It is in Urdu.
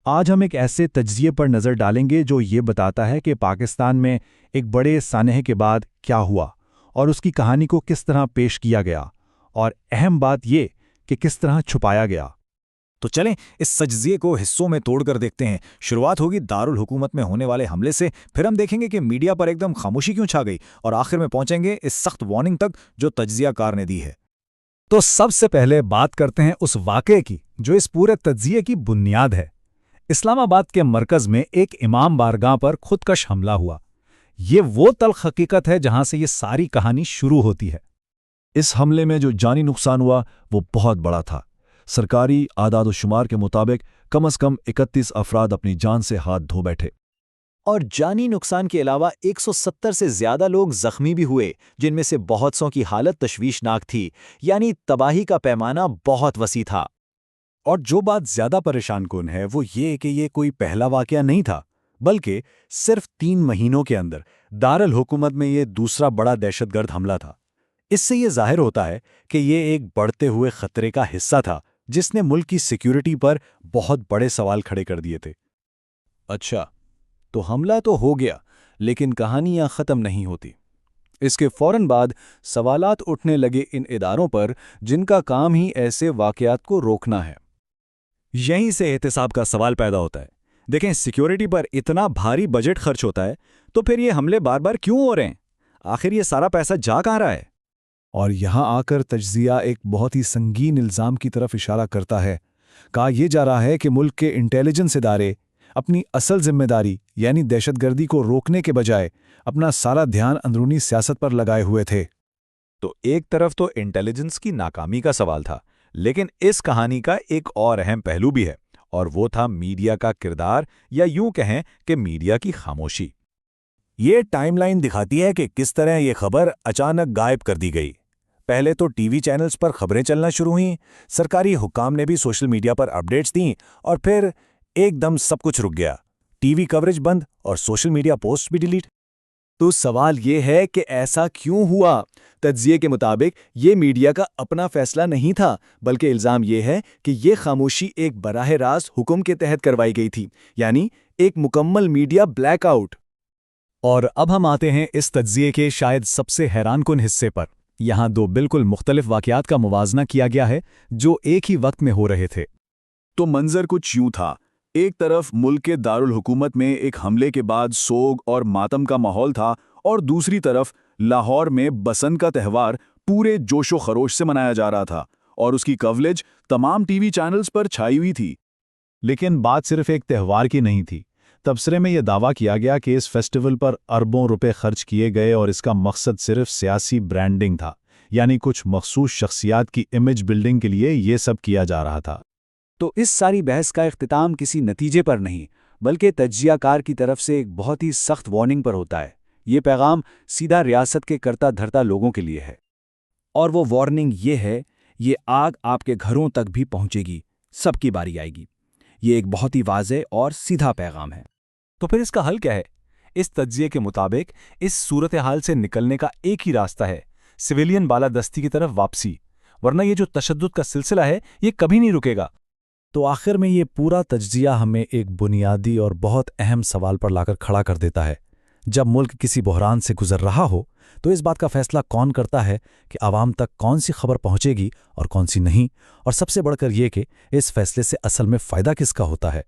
آج ہم ایک ایسے تجزیے پر نظر ڈالیں گے جو یہ بتاتا ہے کہ پاکستان میں ایک بڑے سانحے کے بعد کیا ہوا اور اس کی کہانی کو کس طرح پیش کیا گیا، اور اہم بات یہ کہ کس طرح چھپایا گیا۔ تو چلیں اس تجزیے کو حصوں میں توڑ کر دیکھتے ہیں۔ شروعات ہوگی دارالحکومت میں ہونے والے حملے سے، پھر ہم دیکھیں گے کہ میڈیا پر ایک دم خاموشی کیوں چھا گئی، اور آخر میں پہنچیں گے اس سخت وارننگ تک جو تجزیہ کار نے دی ہے۔ تو سب سے پہلے بات کرتے ہیں اس واقعے کی جو اس پورے تجزیے کی بنیاد ہے۔ اسلام آباد کے مرکز میں ایک امام بارگاہ پر خودکش حملہ ہوا۔ یہ وہ تلخ حقیقت ہے جہاں سے یہ ساری کہانی شروع ہوتی ہے۔ اس حملے میں جو جانی نقصان ہوا وہ بہت بڑا تھا۔ سرکاری اعداد و شمار کے مطابق کم از کم 31 افراد اپنی جان سے ہاتھ دھو بیٹھے، اور جانی نقصان کے علاوہ 170 سے زیادہ لوگ زخمی بھی ہوئے، جن میں سے بہت سو کی حالت تشویشناک تھی، یعنی تباہی کا پیمانہ بہت وسیع تھا۔ اور جو بات زیادہ پریشان کن ہے وہ یہ کہ یہ کوئی پہلا واقعہ نہیں تھا، بلکہ صرف 3 مہینوں کے اندر دارالحکومت میں یہ دوسرا بڑا دہشت گرد حملہ تھا۔ اس سے یہ ظاہر ہوتا ہے کہ یہ ایک بڑھتے ہوئے خطرے کا حصہ تھا جس نے ملک کی سیکیورٹی پر بہت بڑے سوال کھڑے کر دیے تھے۔ اچھا، تو حملہ تو ہو گیا، لیکن کہانیاں ختم نہیں ہوتی۔ اس کے فوراً بعد سوالات اٹھنے لگے ان اداروں پر جن کا کام ہی ایسے واقعات کو روکنا ہے۔ یہیں سے احتساب کا سوال پیدا ہوتا ہے۔ دیکھیں، سیکیورٹی پر اتنا بھاری بجٹ خرچ ہوتا ہے تو پھر یہ حملے بار بار کیوں ہو رہے ہیں؟ آخر یہ سارا پیسہ جا کہاں رہا ہے؟ اور یہاں آ کر تجزیہ ایک بہت ہی سنگین الزام کی طرف اشارہ کرتا ہے۔ کہا یہ جا رہا ہے کہ ملک کے انٹیلیجنس ادارے اپنی اصل ذمہ داری یعنی دہشت گردی کو روکنے کے بجائے اپنا سارا دھیان اندرونی سیاست پر لگائے ہوئے تھے۔ تو ایک طرف تو انٹیلیجنس کی ناکامی کا سوال تھا، لیکن اس کہانی کا ایک اور اہم پہلو بھی ہے، اور وہ تھا میڈیا کا کردار، یا یوں کہیں کہ میڈیا کی خاموشی۔ یہ ٹائم لائن دکھاتی ہے کہ کس طرح یہ خبر اچانک غائب کر دی گئی۔ پہلے تو ٹی وی چینلز پر خبریں چلنا شروع ہوئیں، سرکاری حکام نے بھی سوشل میڈیا پر اپڈیٹس دیں، اور پھر ایک دم سب کچھ رک گیا۔ ٹی وی کوریج بند اور سوشل میڈیا پوسٹ بھی ڈیلیٹ۔ تو سوال یہ ہے کہ ایسا کیوں ہوا؟ تجزیے کے مطابق یہ میڈیا کا اپنا فیصلہ نہیں تھا، بلکہ الزام یہ ہے کہ یہ خاموشی ایک براہ راست حکم کے تحت کروائی گئی تھی، یعنی ایک مکمل میڈیا بلیک آؤٹ۔ اور اب ہم آتے ہیں اس تجزیے کے شاید سب سے حیران کن حصے پر۔ یہاں 2 بالکل مختلف واقعات کا موازنہ کیا گیا ہے جو ایک ہی وقت میں ہو رہے تھے۔ تو منظر کچھ یوں تھا۔ ایک طرف ملک کے دارالحکومت میں ایک حملے کے بعد سوگ اور ماتم کا ماحول تھا، اور دوسری طرف لاہور میں بسنت کا تہوار پورے جوش و خروش سے منایا جا رہا تھا، اور اس کی کوریج تمام ٹی وی چینلز پر چھائی ہوئی تھی۔ لیکن بات صرف ایک تہوار کی نہیں تھی۔ تبصرے میں یہ دعویٰ کیا گیا کہ اس فیسٹیول پر اربوں روپے خرچ کیے گئے اور اس کا مقصد صرف سیاسی برانڈنگ تھا، یعنی کچھ مخصوص شخصیات کی امیج بلڈنگ کے لیے یہ سب کیا جا رہا تھا۔ تو اس ساری بحث کا اختتام کسی نتیجے پر نہیں، بلکہ تجزیہ کار کی طرف سے ایک بہت ہی سخت وارننگ پر ہوتا ہے۔ یہ پیغام سیدھا ریاست کے کرتا دھرتا لوگوں کے لیے ہے، اور وہ وارننگ یہ ہے، یہ آگ آپ کے گھروں تک بھی پہنچے گی، سب کی باری آئے گی۔ یہ ایک بہت ہی واضح اور سیدھا پیغام ہے۔ تو پھر اس کا حل کیا ہے؟ اس تجزیے کے مطابق اس صورتحال سے نکلنے کا ایک ہی راستہ ہے، سویلین بالادستی کی طرف واپسی، ورنہ یہ جو تشدد کا سلسلہ ہے یہ کبھی نہیں رکے گا۔ تو آخر میں یہ پورا تجزیہ ہمیں ایک بنیادی اور بہت اہم سوال پر لا کر کھڑا کر دیتا ہے۔ جب ملک کسی بحران سے گزر رہا ہو تو اس بات کا فیصلہ کون کرتا ہے کہ عوام تک کون سی خبر پہنچے گی اور کون سی نہیں، اور سب سے بڑھ کر یہ کہ اس فیصلے سے اصل میں فائدہ کس کا ہوتا ہے؟